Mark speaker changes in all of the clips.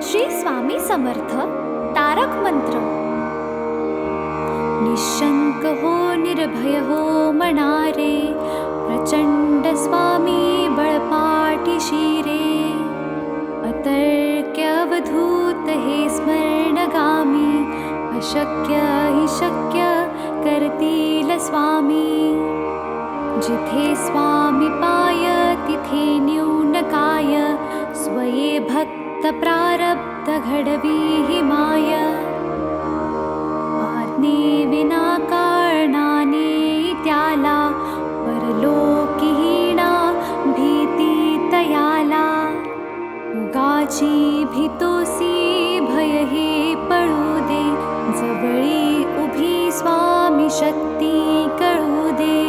Speaker 1: श्री स्वामी समर्थ तारक मंत्र. निशंक हो निर्भय हो मनारे, प्रचंड स्वामी बळपाठी शिरे. अतर्क्य अवधूत हे स्मरणगामी, अशक्य हि शक्य करतील स्वामी. जिथे स्वामी पाय तिथे न्यून काय, स्वये भक्त प्रारब्ध घडवी हि माय. आज्ञे विना कारणाने त्याला, परलोकीहीणा भीती तयाला. उगाची भीतोसी भय हे पळू दे, जवळी उभी स्वामी शक्ती कळू दे.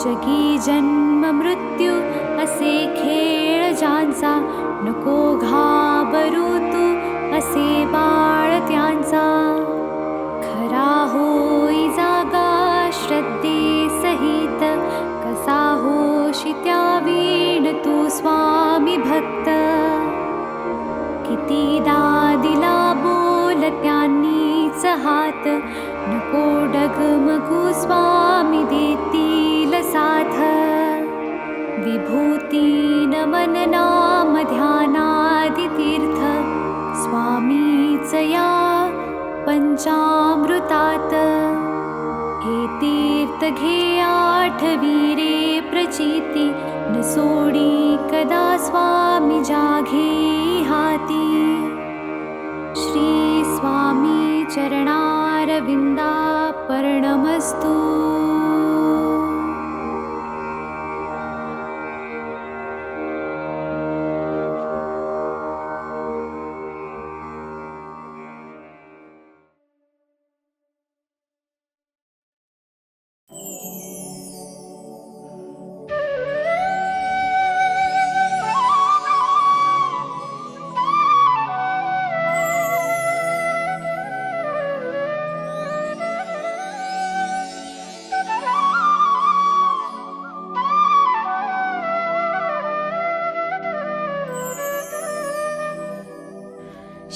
Speaker 1: जगी जन्म मृत्यू असे खेळ ज्यांचा, नको घाबरू तू असे बाळ त्यांचा. खरा होई जागा श्रद्धे सहित, कसा होशी त्या वीण तू स्वामी भक्त. कितीदा दिला बोल त्यांनीच हात, नको डगमगू स्वामी देतील साथ. विभूतीन मन नाम ध्यानादि तीर्थ, स्वामीच या पंचामृतात. हे तीर्थ घे आठवी रे प्रचिती, न सोडी कदा स्वामी जाघे हाती. श्री स्वामी चरणारविंदा पर्णमस्तु.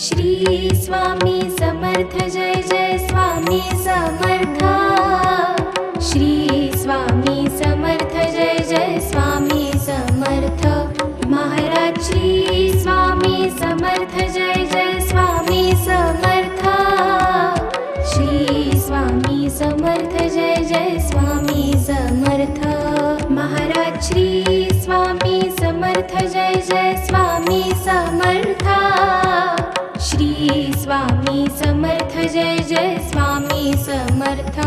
Speaker 2: श्री स्वामी समर्थ जय जय स्वामी समर्थ. श्री स्वामी समर्थ जय जय स्वामी समर्थ. महाराज श्री स्वामी समर्थ जय जय स्वामी समर्थ. श्री स्वामी समर्थ जय जय स्वामी समर्थ. महाराज श्री स्वामी समर्थ जय जय स्वामी समर्थ. श्री स्वामी समर्थ जय जय स्वामी समर्थ.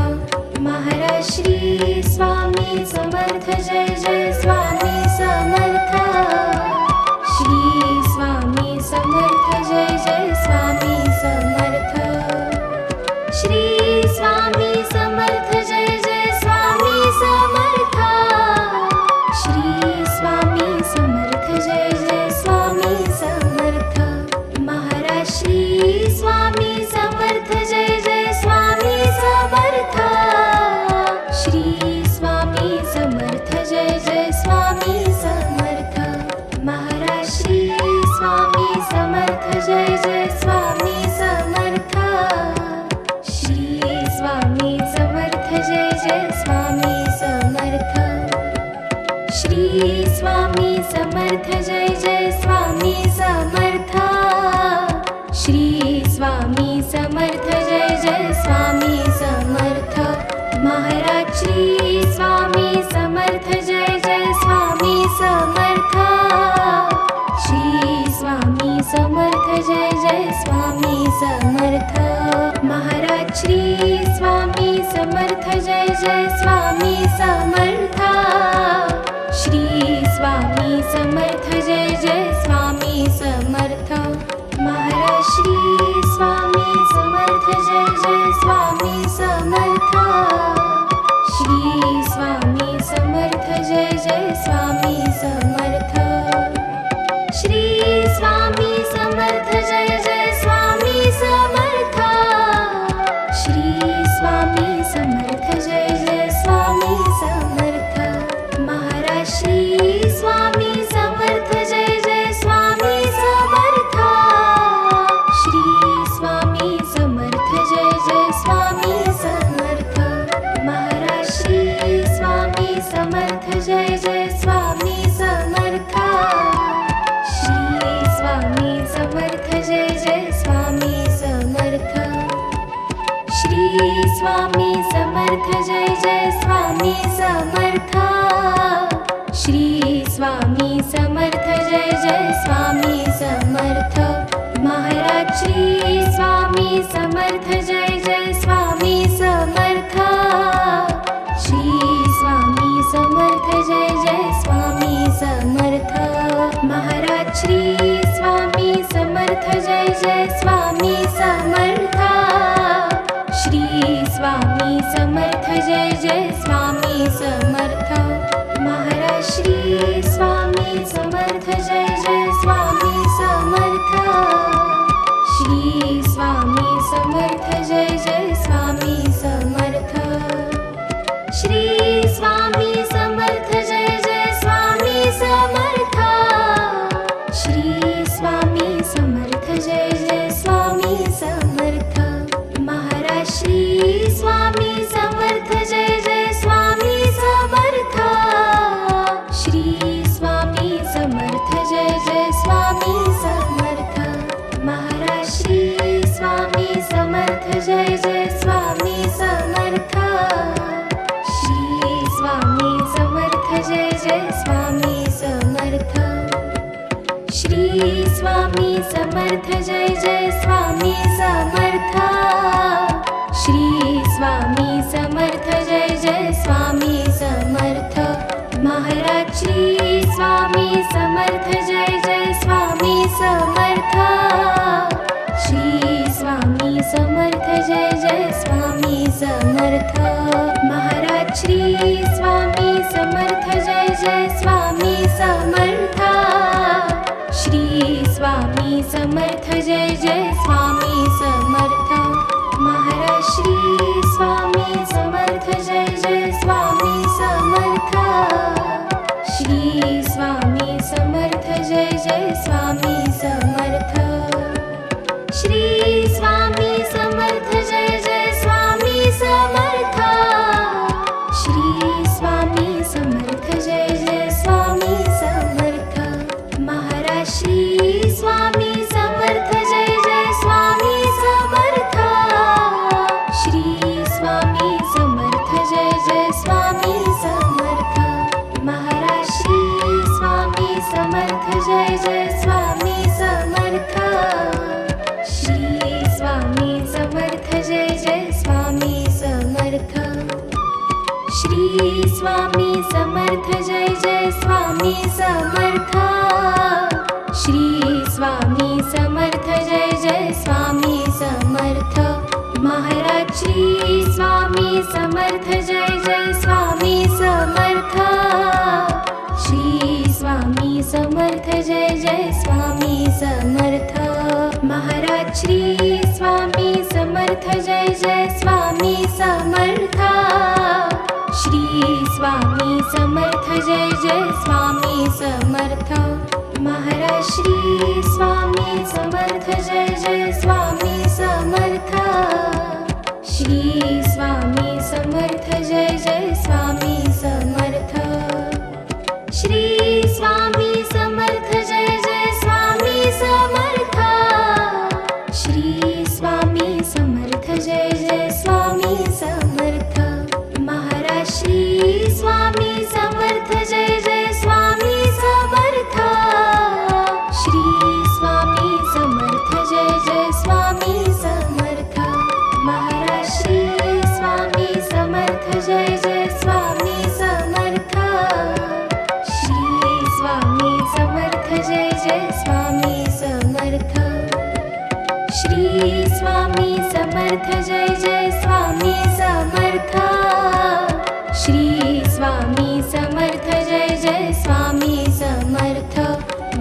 Speaker 2: महाराज श्री स्वामी समर्थ जय जय स्वामी समर्थ. श्री स्वामी समर्थ जय जय स्वामी समर्थ. श्री स्वामी समर्थ जय जय स्वामी समर्थ. श्री स्वामी समर्थ जय जय स्वामी समर्थ. महाराज श्री स्वामी समर्थ जय जय स्वामी समर्थ. श्री स्वामी समर्थ जय जय स्वामी समर्थ. महाराज श्री स्वामी समर्थ जय जय स्वामी समर्थ. श्री स्वामी समर्थ जय जय स्वामी समर्थ. श्री स्वामी समर्थ जय जय स्वामी समर्थ. श्री स्वामी समर्थ जय जय स्वामी समर्थ. महाराज श्री स्वामी समर्थ जय जय स्वामी समर्थ. श्री स्वामी समर्थ जय जय स्वामी समर्थ. महाराज श्री स्वामी समर्थ जय जय स्वामी समर्थ. श्री स्वामी समर्थ जय जय स्वामी समर्थ. महाराज श्री स्वामी समर्थ जय जय स्वामी समर्थ. श्री स्वामी समर्थ जय जय स्वामी समर्थ. श्री स्वामी समर्थ जय जय स्वामी समर्थ. श्री स्वामी समर्थ जय जय स्वामी समर्थ. महाराज श्री स्वामी समर्थ जय जय स्वामी समर्थ. स्वामी समर्थ जय जय स्वामी समर्थ श्री स्वामी समर्थ जय जय स्वामी समर्थ महाराज श्री स्वामी समर्थ जय जय स्वामी समर्थ श्री स्वामी समर्थ जय जय स्वामी समर्थ महाराज श्री स्वामी समर्थ जय जय स्वामी समर्थ श्री स्वामी समर्थ जय जय स्वामी समर्थ महाराज श्री स्वामी समर्थ जय जय स्वामी समर्थ श्री स्वामी समर्थ जय जय स्वामी समर्थ श्री स्वामी समर्थ जय जय स्वामी समर्थ श्री स्वामी समर्थ जय जय स्वामी समर्थ महाराज श्री स्वामी समर्थ जय जय स्वामी समर्थ श्री स्वामी समर्थ जय जय स्वामी समर्थ महाराज श्री स्वामी समर्थ जय जय स्वामी समर्थ श्री स्वामी समर्थ जय जय स्वामी समर्थ श्री स्वामी समर्थ जय जय स्वामी समर्थ श्री स्वामी समर्थ जय जय स्वामी समर्थ महाराज श्री स्वामी समर्थ जय जय स्वामी समर्थ श्री स्वामी समर्थ जय जय स्वामी समर्थ महाराज श्री स्वामी समर्थ जय जय स्वामी समर्थ श्री स्वामी समर्थ जय जय स्वामी समर्थ महाराज श्री स्वामी समर्थ जय जय स्वामी समर्थ श्री स्वामी समर्थ जय जय स्वामी समर्थ श्री स्वामी समर्थ जय जय स्वामी समर्थ श्री स्वामी समर्थ जय जय स्वामी समर्थ महाराज श्री स्वामी समर्थ जय जय स्वामी समर्थ श्री स्वामी समर्थ जय जय स्वामी समर्थ महाराज श्री स्वामी समर्थ जय जय स्वामी समर्थ श्री स्वामी समर्थ जय जय स्वामी समर्थ श्री स्वामी समर्थ जय जय स्वामी समर्थ श्री स्वामी समर्थ जय जय स्वामी समर्थ महाराज श्री स्वामी समर्थ जय जय स्वामी समर्थ श्री स्वामी समर्थ जय जय स्वामी समर्थ महाराज श्री स्वामी समर्थ जय जय स्वामी समर्थ श्री स्वामी समर्थ जय जय स्वामी समर्थ महाराज श्री स्वामी समर्थ जय जय स्वामी समर्थ श्री स्वामी समर्थ जय जय स्वामी समर्थ श्री स्वामी समर्थ जय जय स्वामी समर्थ श्री स्वामी समर्थ जय जय स्वामी समर्थ महाराज श्री स्वामी समर्थ जय जय स्वामी समर्थ श्री स्वामी समर्थ जय जय स्वामी समर्थ महाराज श्री स्वामी समर्थ जय जय स्वामी समर्थ श्री स्वामी समर्थ जय जय स्वामी समर्थ श्री स्वामी समर्थ जय जय स्वामी समर्थ श्री स्वामी समर्थ जय जय स्वामी समर्थ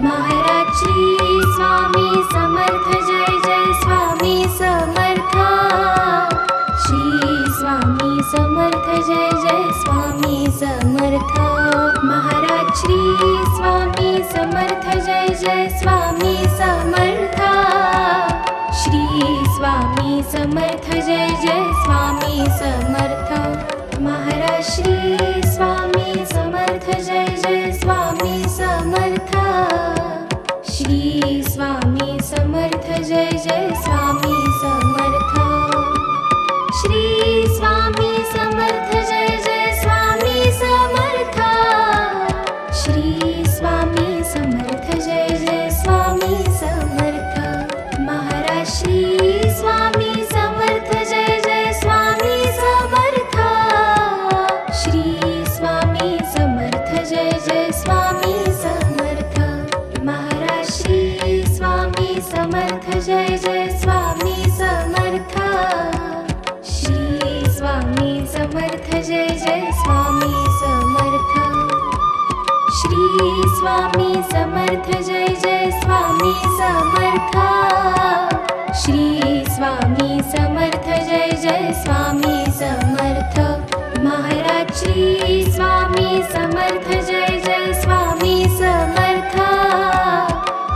Speaker 2: महाराज श्री स्वामी समर्थ जय जय स्वामी समर्थ श्री स्वामी समर्थ जय जय स्वामी समर्थ महाराज श्री स्वामी समर्थ जय जय स्वामी समर्थ श्री स्वामी समर्थ जय जय स्वामी समर्थ महाराज श्री स्वामी समर्थ जय जय स्वामी समर्थ श्री स्वामी समर्थ जय जय स्वामी समर्थ श्री स्वामी समर्थ जय जय स्वामी समर्थ श्री स्वामी समर्थ जय जय स्वामी समर्थ महाराज श्री स्वामी समर्थ जय जय स्वामी समर्थ श्री स्वामी समर्थ जय जय स्वामी समर्थ महाराज श्री स्वामी समर्थ जय जय स्वामी समर्थ श्री स्वामी समर्थ जय जय स्वामी समर्थ श्री स्वामी समर्थ जय जय स्वामी समर्थ श्री स्वामी समर्थ जय जय स्वामी समर्थ महाराज श्री स्वामी समर्थ जय जय स्वामी समर्थ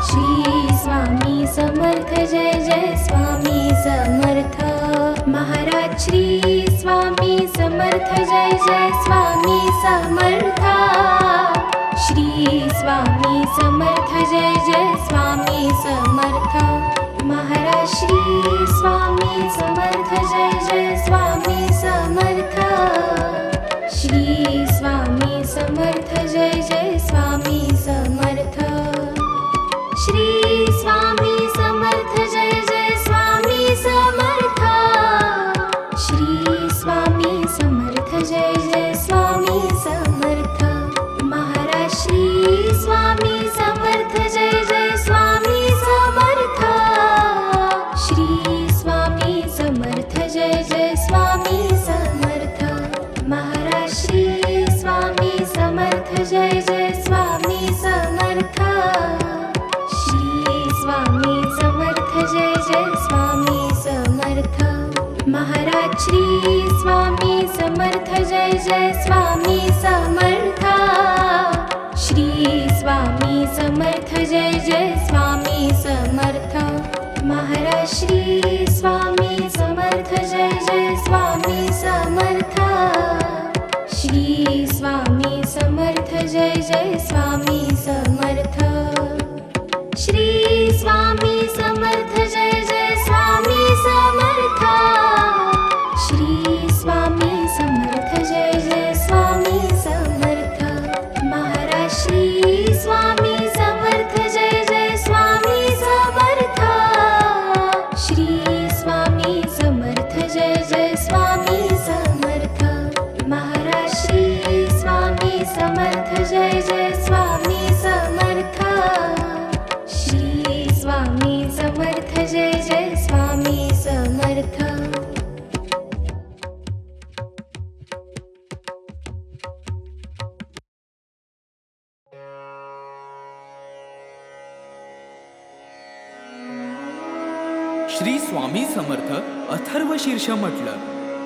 Speaker 2: श्री स्वामी समर्थ जय जय स्वामी समर्थ महाराज श्री स्वामी समर्थ जय जय स्वामी समर्थ श्री स्वामी समर्थ जय जय स्वामी समर्थ महाराज श्री स्वामी समर्थ जय जय स्वामी समर्थ श्री स्वामी समर्थ जय जय स्वामी समर्थ श्री स्वामी समर्थ जय जय स्वामी समर्थ श्री स्वामी समर्थ जय जय स्वामी समर्थ महाराज श्री स्वामी समर्थ जय जय स्वामी समर्थ श्री स्वामी समर्थ जय जय स्वामी समर्थ महाराज श्री स्वामी समर्थ जय जय स्वामी समर्थ श्री स्वामी समर्थ जय जय स्वामी समर्थ महाराज श्री स्वामी समर्थ जय जय स्वामी समर्थ श्री स्वामी समर्थ जय जय स्वामी समर्थ महाराज श्री स्वामी समर्थ जय जय स्वामी समर्थ श्री स्वामी समर्थ जय जय स्वामी समर्थ श्री स्वामी समर्थ जय जय स्वामी समर्थ श्री स्वामी समर्थ जय जय स्वामी समर्थ महाराज श्री स्वामी समर्थ जय जय स्वामी समर्थ श्री स्वामी समर्थ जय जय स्वामी समर्थ महाराज श्री स्वामी समर्थ जय जय स्वामी समर्थ श्री स्वामी समर्थ जय जय स्वामी समर्थ
Speaker 3: श्री स्वामी समर्थ अथर्वशीर्ष म्हटलं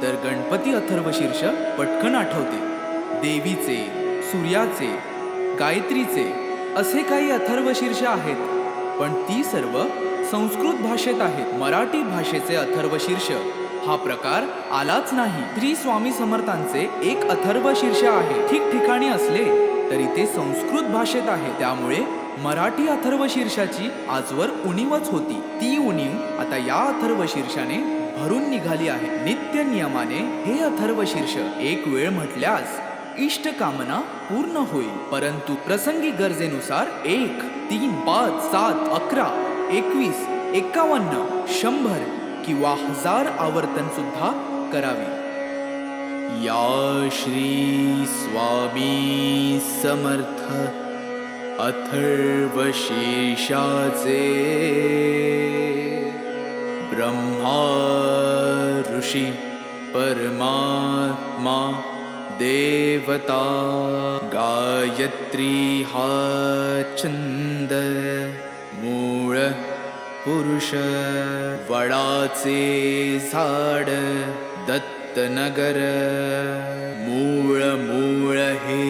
Speaker 3: तर गणपती अथर्वशीर्ष पटकन आठवते. देवीचे, सूर्याचे, गायत्रीचे असे काही अथर्वशीर्ष आहेत, पण ती सर्व संस्कृत भाषेत आहेत. मराठी भाषेचे अथर्वशीर्ष हा प्रकार आलाच नाही. श्री स्वामी समर्थांचे एक अथर्वशीर्ष आहे. ठिकठिकाणी असले तरी ते संस्कृत भाषेत आहे. त्यामुळे मराठी अथर्वशीर्षाची आजवर उणीवच होती. ती उणीव आता या अथर्वशीर्षाने भरून निघाली आहे. नित्य नियमाने हे अथर्वशीर्ष एक वेळ म्हटल्यास इष्ट कामना पूर्ण होईल, परंतु प्रसंगी गरजेनुसार 1, 3, 5, 7, 11, 21, 51, 100 किंवा 1000 आवर्तन सुद्धा करावी. या श्री स्वामी समर्थ अथर्वशीर्षाचे ब्रह्मा ऋषी परमात्मा देवता गायत्री हा छंद मूळ पुरुष वडाचे झाड दत्तनगर मूळ मूळ हे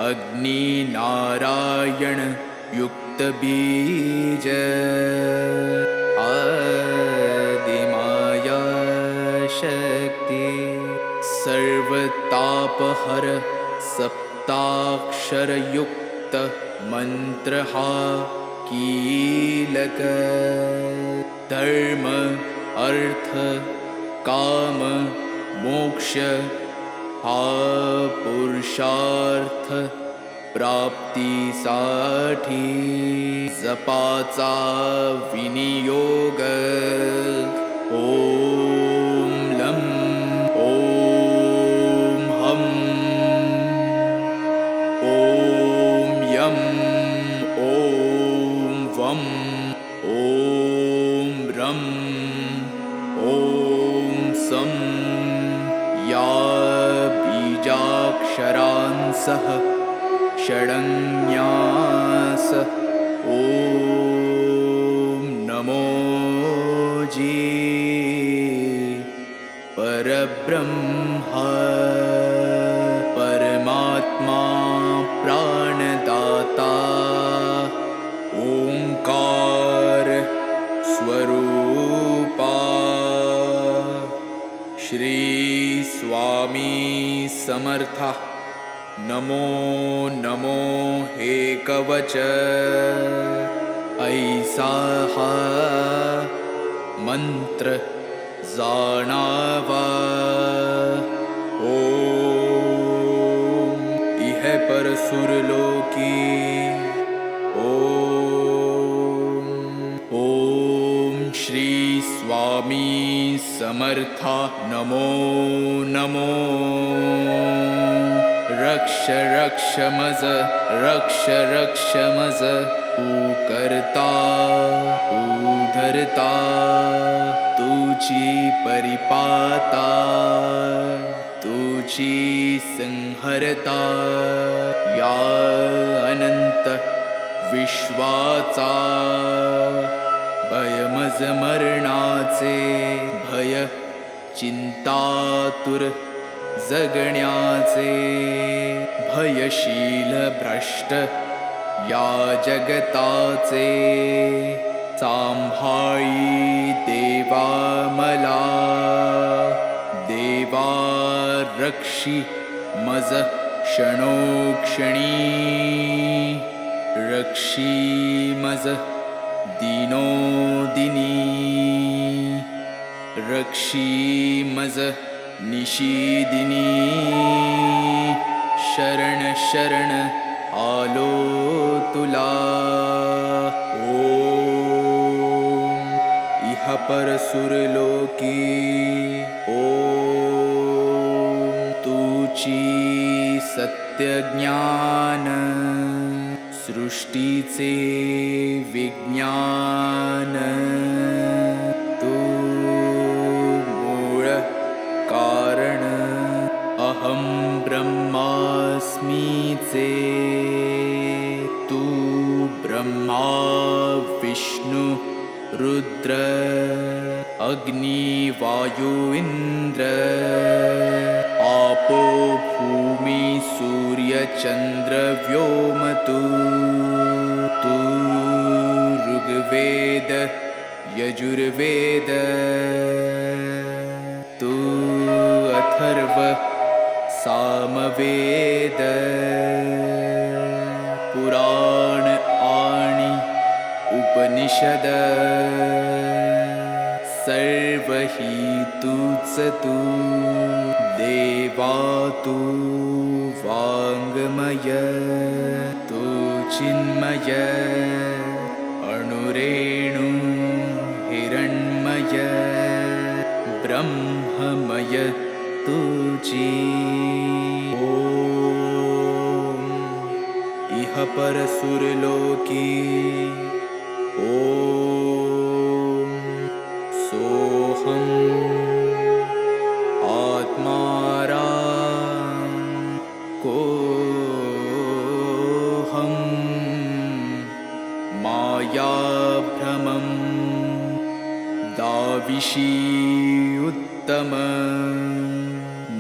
Speaker 3: अग्नि नारायण युक्त बीज आदिमाया शक्ती सर्वतापहर सप्ताक्षर युक्त मंत्र हा कीलक धर्म अर्थ काम मोक्ष हा पुरुषार्थ प्राप्तीसाठी जपाचा विनियोग ओम लं ओम हम ओम यम ओम वम ओम रम ओम सं या बीजाक्षरांसह षडन्यास ओम नमो जी परब्रह्मा परमात्मा प्राणदाता ओंकार स्वरूपा श्री स्वामी समर्था नमो नमो हे कवच ऐसा हा मंत्र जाणावा ओम इह पर सुरलोकी ओम श्री स्वामी समर्था नमो नमो रक्ष रक्ष मज रक्ष रक्ष मज तू करता तू धरता तुझी परिपाता तुझी संहरता या अनंत विश्वाचा भयमज मरणाचे भय चिंतातुर जगण्याचे भयशील भ्रष्ट या जगताचे सांभाळी देवा मला देवा रक्षी मज क्षणोक्षणी रक्षी मज दिनोदिनी रक्षी मज निशिदिनी शरण शरण आलो तुला ओम इह पर सुरलोकी ओम तुची सत्य ज्ञान सृष्टीचे विज्ञान तू मूळ कारण अहं ब्रह्मास्मीचे तू ब्रह्मा विष्णु रुद्र अग्नि वायु इंद्र आपो भूमि सूर्य चंद्र व्योम तू ऋग्वेद यजुर्वेद तू अथर्व सामवेद पुराण आणि उपनिषद सर्व ही तूच तू देवा तू वाङ्मय तू चिन्मय अणुरेणु हिरण्मय ब्रह्ममय तुझी ओम इह पर सुरलोकी ओम सोहम आत्माराम कोहम मायाभ्रमं दाविशी उत्तम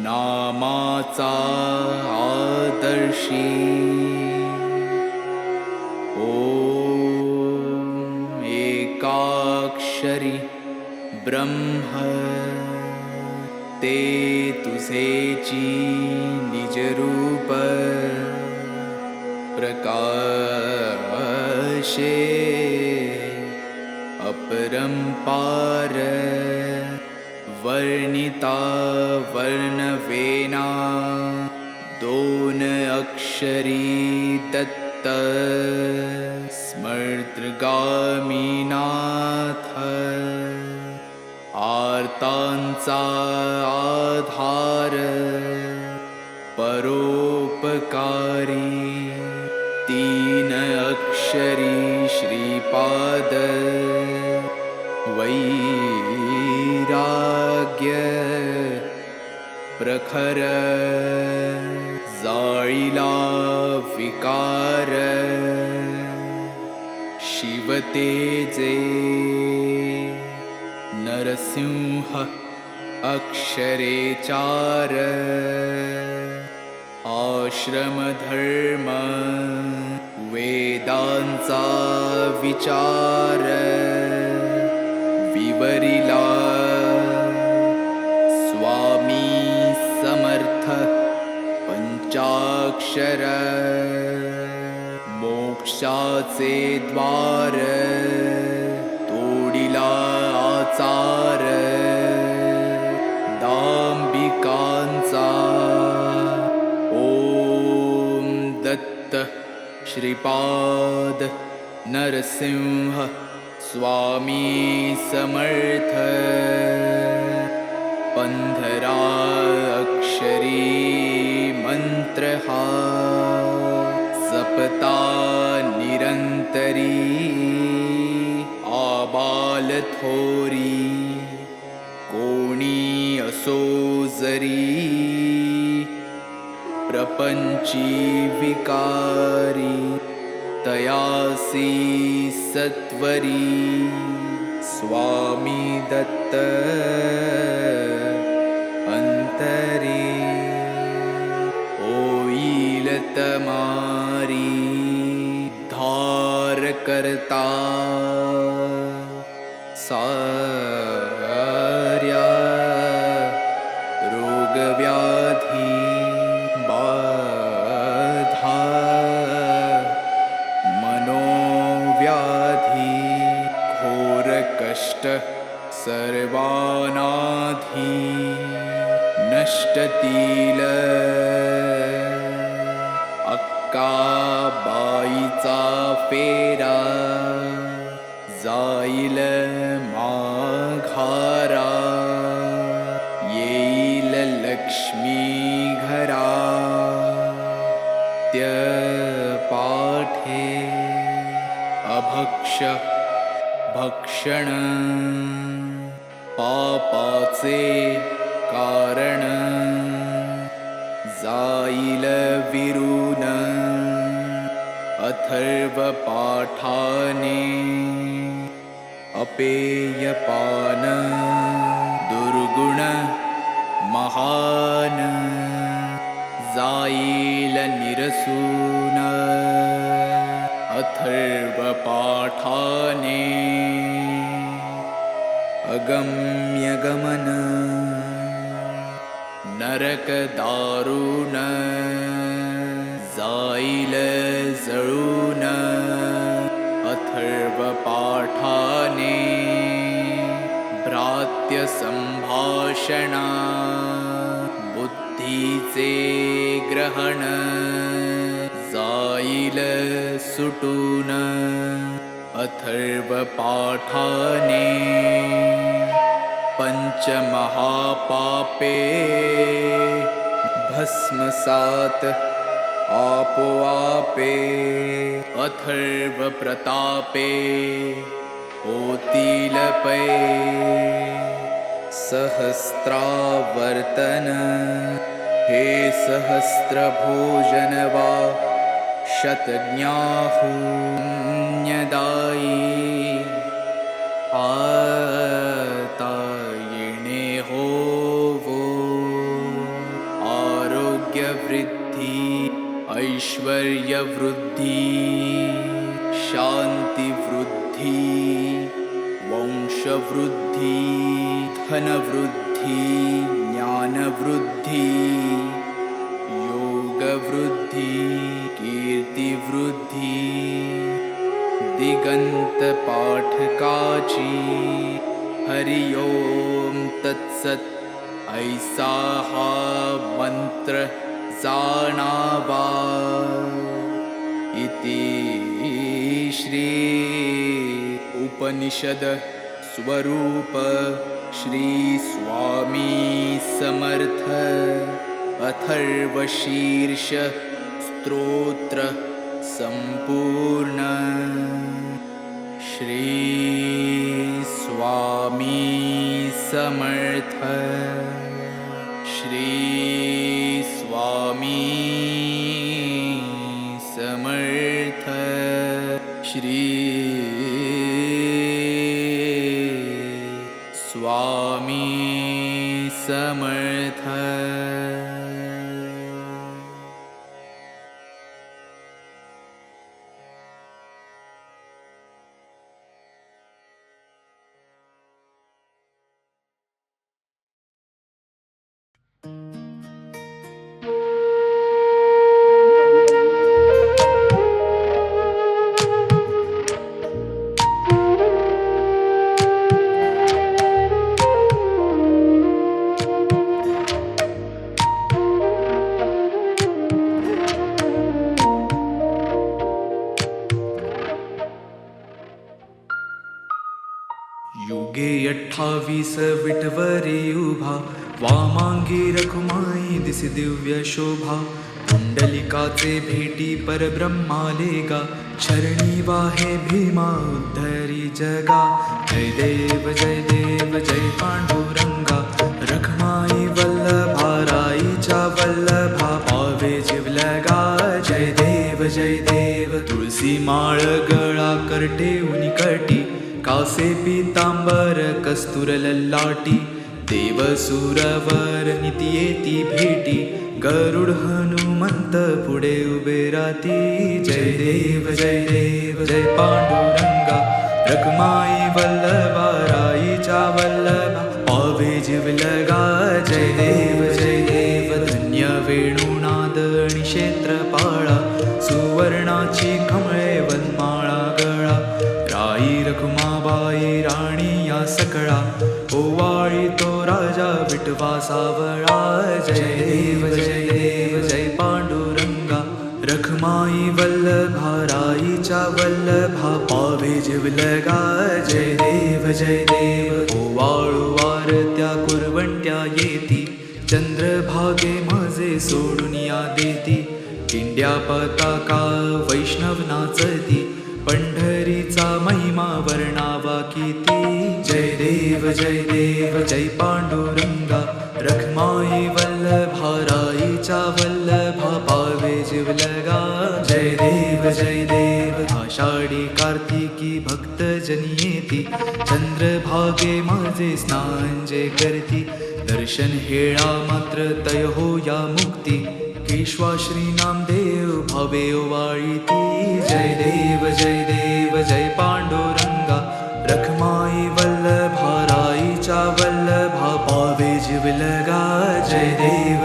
Speaker 3: नामाचा आदर्शी ओम एकाक्षरी ब्रह्म ते तुझेची निजरूप प्रकाशे अपरंपार वर्णिता वर्णवेना 2 अक्षरी दत्त स्मर्तृगामीनाथ आर्तांचा आधार परोपकारी 3 अक्षरी श्रीपाद वैराग्य प्रखर जाळीला विकार शिवतेजे नरसिंह अक्षरे 4 आश्रमधर्म वेदांचा विचार विवरिला स्वामी समर्थ पंचाक्षर मोक्षाचे द्वार तोडिला आचार दांबिकांचा ओम दत्त श्रीपाद नरसिंह स्वामी समर्थ 15 अक्षरी मंत्र हा जपता निरंतरी आबाल थोरी कोणी असो जरी प्रपंची विकारी तयासी सत्वरी स्वामी दत्त अंतरी होईल तमारी धार करता सार्या रोगव्याधी बाधा मनोव्याधी घोर कष्ट सर्वानाधी नष्टतील अक्काबाईचा फेरा जाईल माघारा येईल लक्ष्मी घरा त्य पाठे अभक्ष भक्षण पापाचे कारण जाईल विरून अथर्व पाठाने अपेयपान दुर्गुण महान जाईल निरसून अथर्व पाठाने अगम्य गमन नरक दारुण जाईल जळून अथर्व पाठाने भ्रात्य संभाषणा बुद्धीचे ग्रहण जाईल सुटून अथर्व पाठाने पंचमहापापे भस्मसात आपोआपे अथर्व प्रतापे होतील पै सहस्त्रावर्तन हे सहस्त्र भोजन वा शतज्ञाहुन्यदायी आता येणे होवो आरोग्य वृद्धी ऐश्वर्य वृद्धी शांती वृद्धी वंश वृद्धी धन वृद्धी ज्ञान वृद्धी योग वृद्धी कीर्ति वृद्धी दिगंत पाठकाची हरि ओम तत्सत ऐसा हा मंत्र जाणावा इति श्री उपनिषद स्वरूप श्री स्वामी समर्थ अथर्वशीर्ष स्तोत्र संपूर्ण श्री स्वामी समर्थ श्री स्वामी समर्थ श्री स्वामी समर्थ.
Speaker 4: युगे 28 विटवरी उभा, वामांगी रखुमाई दिसी दिव्य शोभा. पुंडलिकाचे भेटी परब्रह्माले गा, चरणी वाहे भीमा उद्धरी जगा. जय देव जय पांडुरंगा, रखमाई वल्लभा राईच्या वल्लभा पावे जिवलगा. जय देव तुळसी माळ गळा करटे उनिकटी, कासे पीतांबर कस्तूर ललाटी. देव सुरवर नित्येती भेटी, गरुड हनुमंत पुढे उभे राती. जय देव जय पांडुरंगा, रखमाई वल्लभा राईच्या वल्लभा पावे जिवलगा. जय देव धन्य वेणुनाद आणि क्षेत्रपाळा, सुवर्णाची कमळे वनमाळा गळा. राई रखुमाबाई राणी या सकळा, ओवाळी तो राजा विठवा सावळा. जय देव जय पांडुरंगा, रखमाई वल्लभा राईच्या वल्लभा पावे जिवलगा. जय देव ओवाळू वारत्या कुरवंट्या येती, चंद्रभागे माझे सोडून या देती. किंड्या पताका वैष्णव नाचती, पंढरीचा महिमा वर्णावा किती. जय देव जय पांडुरंगा, रखमाई वल्लभा राईच्या वल्लभा पावे जिवलगा. जय देव आषाढी कार्तिकी भक्त जनी येती, चंद्रभागे माझे स्नान जे करती. दर्शन हेळा मात्र तय हो या मुक्ती, केशवा श्री नामदेव भावे ओवाळीती. जय देव जय पांडुरंगा, रखमाई वल्लभा राईच्या वल्लभा पावे जिवलगा. जय देव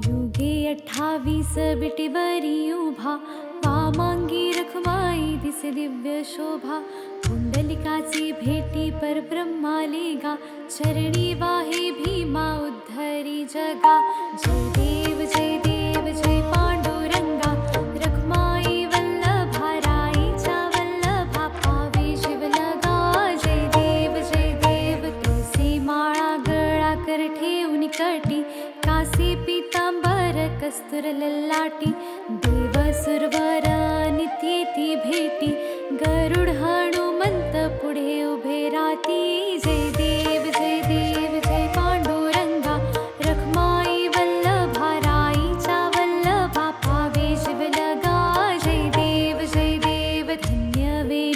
Speaker 1: युगे 28 विटीवरी उभा, वामांगी रखमाई दिसे दिव्य शोभा. पुंडलिकाची भेटी परब्रह्माले गा, चरणी वाहे भीमा उद्धरी जगा. जय देव जय पांडुरंगा, रखमाई वल्लभा राईच्या वल्लभा पावे जिवलगा. जय देव तुळसी माळा गळा कर ठेवून कटी, कासे पीतांबर कस्तूर ललाटी. देव सुरवर नित्येती भेटी, गरुड हनुमंत पुढे उभे राती. जय देव जय पांडुरंगा, रखमाई वल्लभा राईच्या वल्लभा पावे जिवलगा. जय देव धन्य वे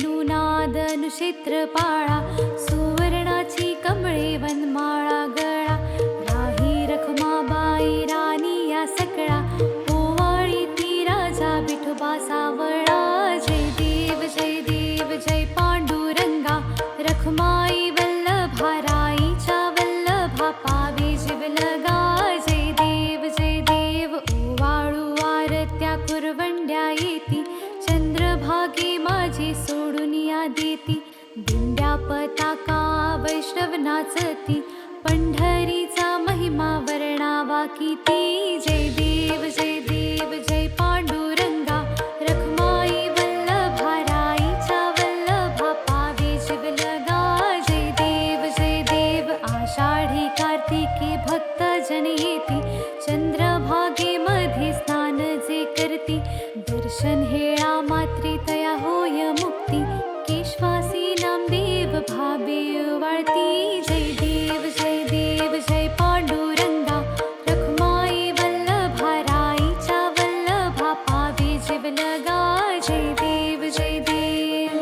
Speaker 1: गाता का वैष्णव नाचती, पंढरीचा महिमा वर्णावा किती. जय देव जय देव जय पांडुरंगा, रखमाई वल्लभा राईच्या वल्लभा, पावे जीवलगा. जय देव आषाढी कार्तिकी भक्त जन येती, चंद्रभागेमध्ये स्नान जे करती. दर्शन हेळा मात्रे तया होय मुक्ती, केशवासी नामदेव भावे वाळती. जय देव जय पांडुरंगा, रखमाई वल्लभा राईच्या वल्लभा, पावे जीवलगा. जय देव जय देव.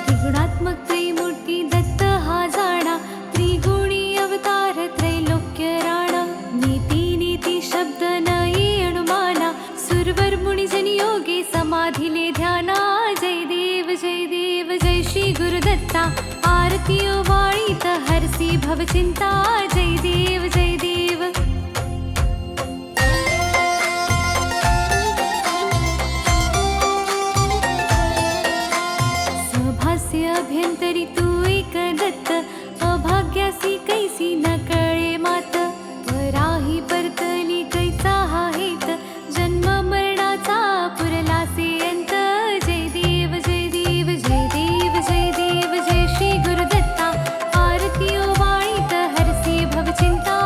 Speaker 1: त्रिगुणात्मक त्रैमूर्ती दत्त हा जाणा, त्रिगुणी अवतार त्रैलोक्य राणा. नीती नीती शब्द न ये अनुमाना, सुरवर मुनिजन योगे समाधिले ध्याना. जय देव जय श्री गुरुदत्ता, आरती ओवाळीत हरसी भवचिंता. जय देव जय देव. सभास्य अभ्यंतरी तू एक दत्त, अभाग्यासी कैसी न कळे मात. पराही परतली कैचा हा हेत, जन्म मरणाचा पुरलासे अंत. जय देव जय श्री गुरुदत्ता, आरती ओवाळीत हरसी भवचिंता.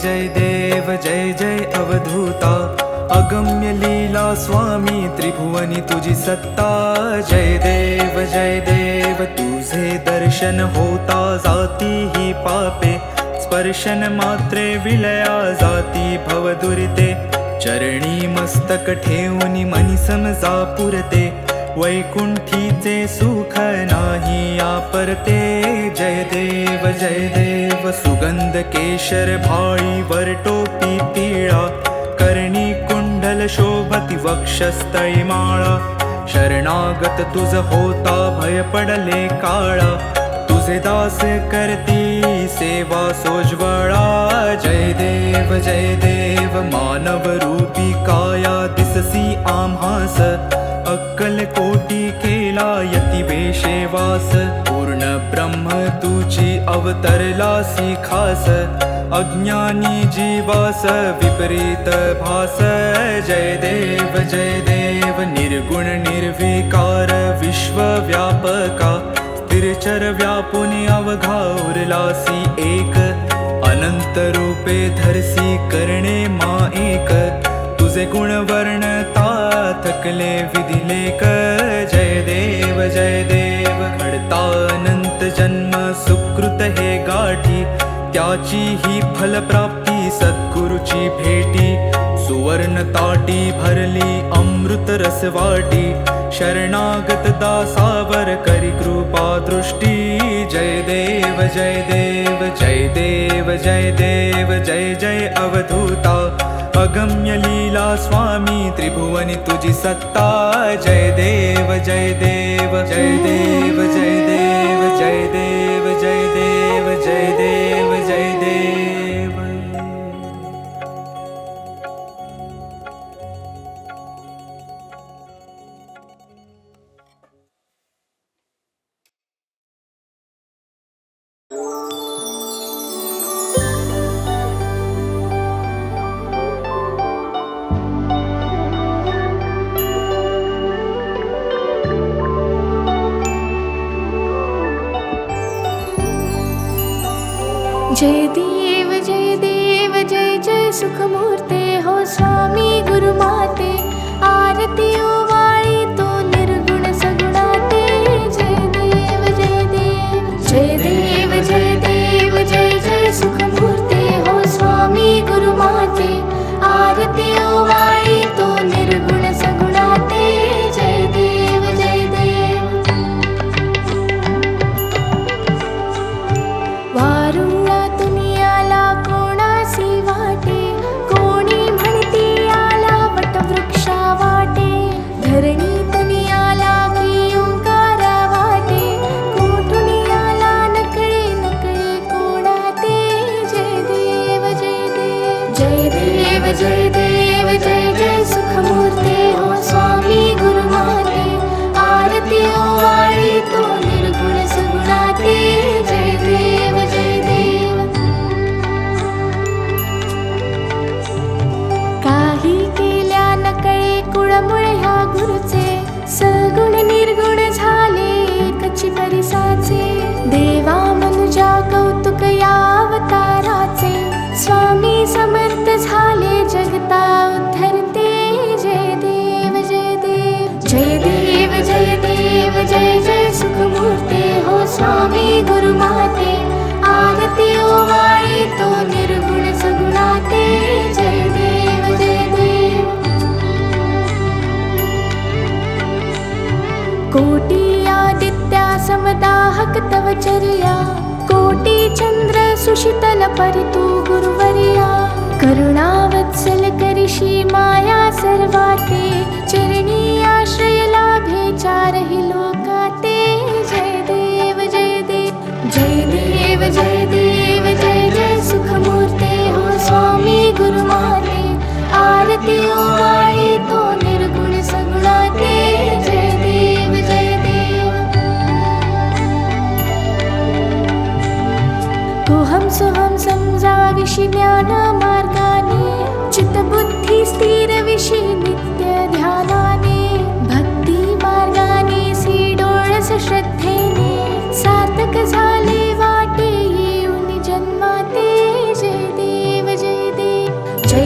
Speaker 4: जय देव जय जय अवधूता अगम्य लीला स्वामी त्रिभुवनी तुझी सत्ता जय देव तुझे दर्शन होता जाती ही पापे स्पर्शन मात्रे विलया जाती भवदुरिते चरणी मस्तक ठेवून मनी समजा पुरते वैकुंठीचे सुख नाही आपरते जय देव सुगंध केशर भाळी वर टोपी पिळा कर्णी कुंडल शोभती वक्षस्थळी माळा शरणागत तुझ होता भय पडले काळा तुझे दास करती सेवा सोज्वळा जय देव मानव रूपी काया दिससी आम्हास अक्कल कोटी केला यती वेशेवास पूर्ण ब्रह्म तुझी अवतरलासी खास अज्ञानी जीवास विपरीत भास जय देव निर्गुण निर्विकार विश्वव्यापका स्थिरचर व्यापुनी अवघा उरलासी एक अनंत रूपे धरसी करणे मा एक तुझे गुण वर्णता थकले विधिलेख जय देव घडता अनंत जन्म सुकृत हे गाठी त्याची ही फलप्राप्ती सद्गुरुची भेटी सुवर्ण ताटी भरली अमृत रसवाटी शरणागत दासावर करी कृपा दृष्टी जय देव जय देव जय जय अवधूता अगम्य लीला स्वामी त्रिभुवनी तुझी सत्ता जय देव जय देव जय देव जय देव जय देव जय देव जय देव जय देव
Speaker 2: जय देव जय जय सुखमूर्ते हो स्वामी गुरुमाते आरती ओवाळी तो निर्गुण सगुणाते जय देव जय देव जय जय सुखमूर्ते हो स्वामी गुरुमाते आरती ओवाळी तो निर्गुण सगुणाते जय देव वारुळा दुनियाला कोणासी वाटे कोणी म्हणती आला वटवृक्षा वाटे धरणी दुनियाला की ओंकारा वाटे कोठुनी आला नकळे कोणाते जय देव जय जय सुखमूर्ते हो स्वामी गुरुमाते आरती ओवाळी तो निर्गुण सगुणाते जय देव काही केल्या नकळे कुळमुळे ह्या गुरुचे सगुण निर्गुण झाले एकची परिसाचे देवा मनुजा कौतुक या अवताराचे स्वामी समर्थ झाले जगता उद्धरते जय देव जय जय सुखमूर्ते हो स्वामी गुरुमाते आरती ओवाळी तो निर्गुण सगुणाते जय देव कोटी आदित्या समदाहक तव चर्या कोटी चंद्र सुशीतल परितु गुरुवर्या करुणावत्सल करिषी माया सर्वाते चरणी आश्रय लाभे चारहि लोकाते जय देव जय जय सुखमूर्ते हो स्वामी गुरुमाते आरती ओवाळी तो निर्गुण सगुणाते जय देव कोहम सोहम समजाविषि ज्ञान मार्गाने चित्तबुद्धी स्थिर विषि नित्य ध्यानाने